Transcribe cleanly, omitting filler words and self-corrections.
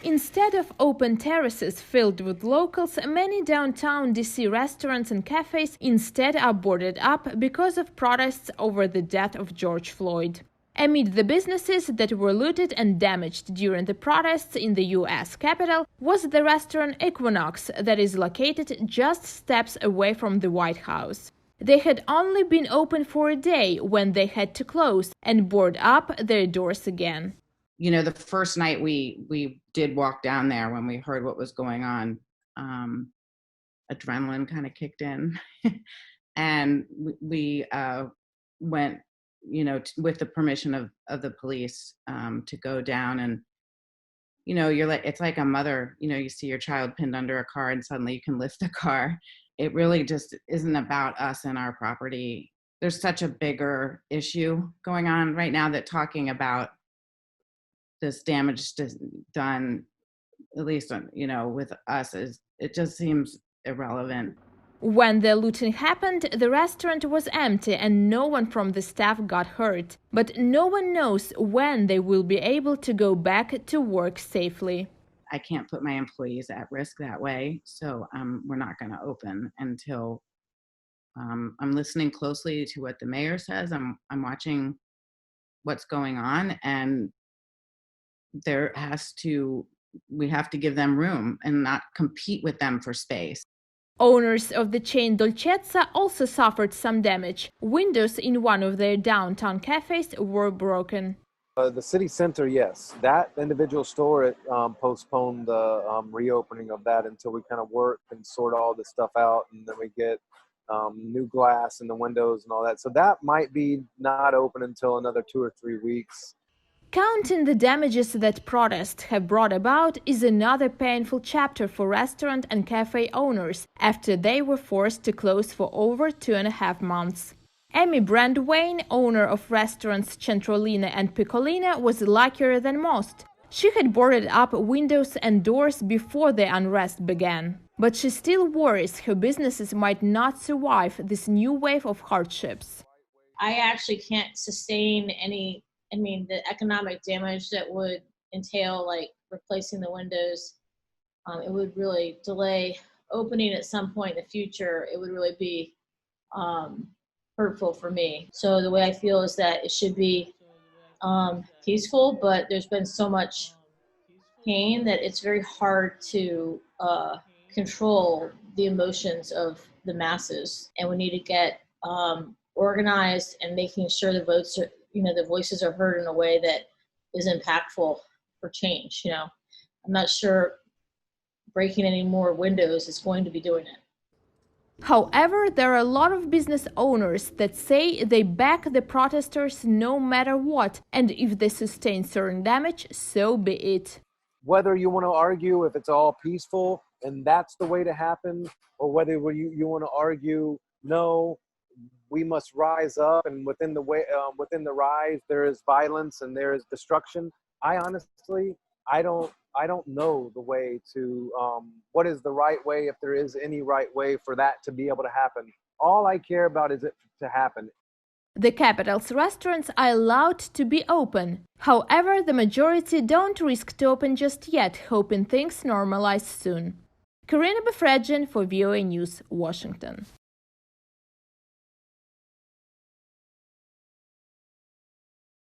Instead of open terraces filled with locals, many downtown DC restaurants and cafes instead are boarded up because of protests over the death of George Floyd. Amid the businesses that were looted and damaged during the protests in the U.S. Capitol was the restaurant Equinox that is located just steps away from the White House. They had only been open for a day when they had to close and board up their doors again. You know, the first night we did walk down there when we heard what was going on, adrenaline kind of kicked in, and we went, you know, with the permission of the police, to go down. And you know, you're like, it's like a mother, you know, you see your child pinned under a car and suddenly you can lift the car. It really just isn't about us and our property. There's such a bigger issue going on right now that talking about this damage done, at least you know, with us, it just seems irrelevant. When the looting happened, the restaurant was empty and no one from the staff got hurt. But no one knows when they will be able to go back to work safely. I can't put my employees at risk that way, so we're not going to open until I'm listening closely to what the mayor says. I'm watching what's going on, and we have to give them room and not compete with them for space. Owners of the chain Dolcezza also suffered some damage. Windows in one of their downtown cafes were broken. The city center, yes. That individual store postponed the reopening of that until we kind of work and sort all this stuff out, and then we get new glass in the windows and all that. So that might be not open until another 2 or 3 weeks. Counting the damages that protests have brought about is another painful chapter for restaurant and cafe owners after they were forced to close for over 2.5 months. Amy Brandwain, owner of restaurants Centrolina and Piccolina, was luckier than most. She had boarded up windows and doors before the unrest began. But she still worries her businesses might not survive this new wave of hardships. I actually can't sustain the economic damage that would entail, like, replacing the windows. It would really delay opening at some point in the future. It would really be hurtful for me. So the way I feel is that it should be peaceful, but there's been so much pain that it's very hard to control the emotions of the masses. And we need to get organized and making sure the voices are heard in a way that is impactful for change. You know, I'm not sure breaking any more windows is going to be doing it. However, there are a lot of business owners that say they back the protesters no matter what, and if they sustain certain damage, so be it. Whether you want to argue if it's all peaceful and that's the way to happen, or whether you want to argue, no, we must rise up, and within the rise there is violence and there is destruction. I honestly, I don't know the way to what is the right way, if there is any right way for that to be able to happen. All I care about is it to happen. The capital's restaurants are allowed to be open. However, the majority don't risk to open just yet, hoping things normalize soon. Karina Befredjan for VOA News, Washington.